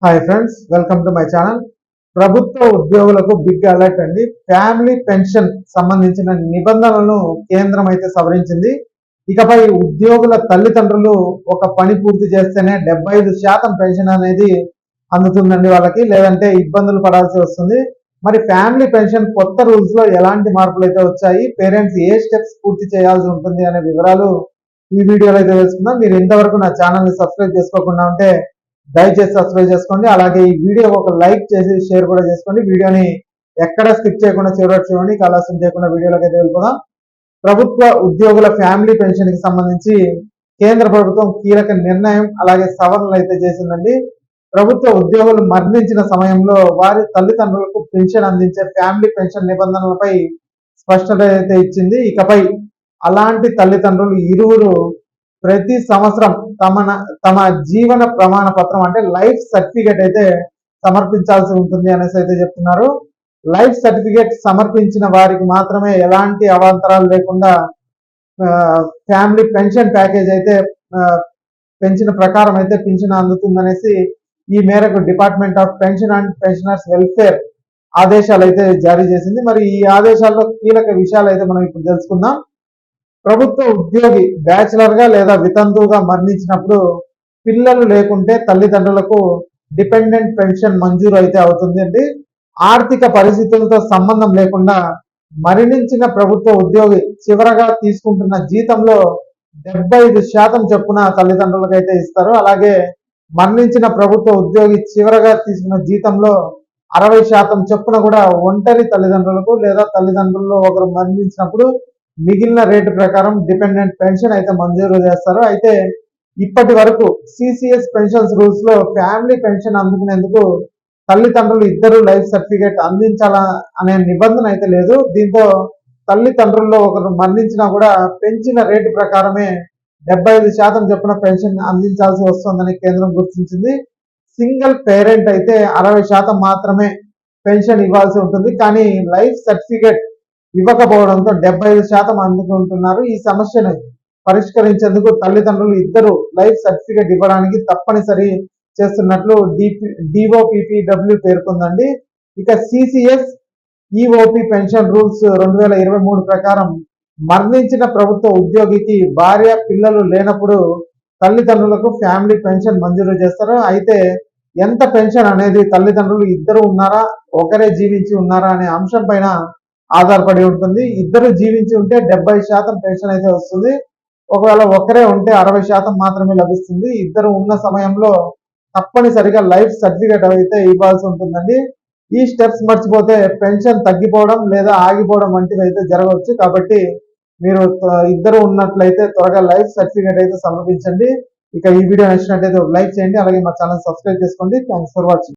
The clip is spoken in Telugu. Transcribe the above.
Hi friends, welcome to my channel. ప్రభుత్వ ఉద్యోగులకు బిగ్ అలర్ట్ అండి. ఫ్యామిలీ పెన్షన్ సంబంధించిన నిబంధనలను కేంద్రం అయితే సవరించింది. ఇకపై ఉద్యోగుల తల్లిదండ్రులు ఒక పని పూర్తి చేస్తేనే 75% పెన్షన్ అనేది అందుతుందండి వాళ్ళకి, లేదంటే ఇబ్బందులు పడాల్సి వస్తుంది. మరి ఫ్యామిలీ పెన్షన్ కొత్త రూల్స్ లో ఎలాంటి మార్పులు అయితే వచ్చాయి, పేరెంట్స్ ఏ స్టెప్స్ పూర్తి చేయాల్సి ఉంటుంది అనే వివరాలు ఈ వీడియోలో అయితే తెలుసుకుందాం. మీరు ఇంతవరకు నా ఛానల్ ని సబ్స్క్రైబ్ చేసుకోకుండా ఉంటే దయచేసి సబ్స్క్రైబ్ చేసుకోండి. అలాగే ఈ వీడియో ఒక లైక్ చేసి షేర్ కూడా చేసుకోండి. వీడియోని ఎక్కడ స్కిప్ చేయకుండా చివరికి చూడండి. ఆలస్యం చేయకుండా వీడియోలోకి అయితే వెళ్ళిపోదాం. ప్రభుత్వ ఉద్యోగుల ఫ్యామిలీ పెన్షన్ కి సంబంధించి కేంద్ర ప్రభుత్వం కీలక నిర్ణయం అలాగే సవరణలు అయితే చేసిందండి. ప్రభుత్వ ఉద్యోగులు మరణించిన సమయంలో వారి తల్లిదండ్రులకు పెన్షన్ అందించే ఫ్యామిలీ పెన్షన్ నిబంధనలపై స్పష్టత అయితే ఇచ్చింది. ఇకపై అలాంటి తల్లిదండ్రులు ఇరువురు ప్రతి సంవత్సరం తమ జీవన ప్రమాణ పత్రం అంటే లైఫ్ సర్టిఫికేట్ అయితే సమర్పించాల్సి ఉంటుంది అనేసి అయితే చెప్తున్నారు. లైఫ్ సర్టిఫికేట్ సమర్పించిన వారికి మాత్రమే ఎలాంటి అవాంతరాలు లేకుండా ఫ్యామిలీ పెన్షన్ ప్యాకేజ్ అయితే పెంచిన ప్రకారం అయితే పింఛన్ అందుతుందనేసి ఈ మేరకు department of pension and pensioners welfare ఆదేశాలు అయితే జారీ చేసింది. మరి ఈ ఆదేశాల్లో కీలక విషయాలు అయితే మనం ఇప్పుడు తెలుసుకుందాం. ప్రభుత్వ ఉద్యోగి బ్యాచిలర్ గా లేదా వితంతువుగా మరణించినప్పుడు పిల్లలు లేకుంటే తల్లిదండ్రులకు డిపెండెంట్ పెన్షన్ మంజూరు అయితే అవుతుందండి. ఆర్థిక పరిస్థితులతో సంబంధం లేకుండా మరణించిన ప్రభుత్వ ఉద్యోగి చివరగా తీసుకుంటున్న జీతంలో 75% చొప్పున తల్లిదండ్రులకు అయితే ఇస్తారు. అలాగే మరణించిన ప్రభుత్వ ఉద్యోగి చివరగా తీసుకున్న జీతంలో 60% చొప్పున కూడా ఒంటరి తల్లిదండ్రులకు లేదా తల్లిదండ్రుల్లో ఒకరు మరణించినప్పుడు మిగిలిన రేటు ప్రకారం డిపెండెంట్ పెన్షన్ అయితే మంజూరు చేస్తారు. అయితే ఇప్పటి వరకు సిసిఎస్ పెన్షన్స్ రూల్స్ లో ఫ్యామిలీ పెన్షన్ అందుకునేందుకు తల్లిదండ్రులు ఇద్దరు లైఫ్ సర్టిఫికేట్ అందించాలా అనే నిబంధన అయితే లేదు. దీంతో తల్లిదండ్రుల్లో ఒకరు మరణించినా కూడా పెంచిన రేటు ప్రకారమే 75% చొప్పున పెన్షన్ అందించాల్సి వస్తుందని కేంద్రం గుర్తించింది. సింగిల్ పేరెంట్ అయితే 60% మాత్రమే పెన్షన్ ఇవ్వాల్సి ఉంటుంది. కానీ లైఫ్ సర్టిఫికేట్ ఇవ్వకపోవడంతో 75% అందుకుంటున్నారు. ఈ సమస్యను పరిష్కరించేందుకు తల్లిదండ్రులు ఇద్దరు లైఫ్ సర్టిఫికేట్ ఇవ్వడానికి తప్పనిసరి చేస్తున్నట్లు డిఓపిపిడబ్ల్యూ పేర్కొందండి. ఇక సిసిఎస్ ఈఓపి పెన్షన్ రూల్స్ 2023 ప్రకారం మరణించిన ప్రభుత్వ ఉద్యోగికి భార్య పిల్లలు లేనప్పుడు తల్లిదండ్రులకు ఫ్యామిలీ పెన్షన్ మంజూరు చేస్తారు. అయితే ఎంత పెన్షన్ అనేది తల్లిదండ్రులు ఇద్దరు ఉన్నారా, ఒకరే జీవించి ఉన్నారా అనే అంశం పైన ఆధారపడి ఉంటుంది. ఇద్దరు జీవించి ఉంటే 70% పెన్షన్ అయితే వస్తుంది. ఒకవేళ ఒకరే ఉంటే 60% మాత్రమే లభిస్తుంది. ఇద్దరు ఉన్న సమయంలో తప్పనిసరిగా లైఫ్ సర్టిఫికేట్ అయితే ఇవ్వాల్సి ఉంటుందండి. ఈ స్టెప్స్ మర్చిపోతే పెన్షన్ తగ్గిపోవడం లేదా ఆగిపోవడం వంటివి అయితే జరగవచ్చు. కాబట్టి మీరు ఇద్దరు ఉన్నట్లయితే త్వరగా లైఫ్ సర్టిఫికేట్ అయితే సమర్పించండి. ఇక ఈ వీడియో నచ్చినట్లయితే లైక్ చేయండి, అలాగే మా ఛానల్ సబ్స్క్రైబ్ చేసుకోండి. Thanks for watching.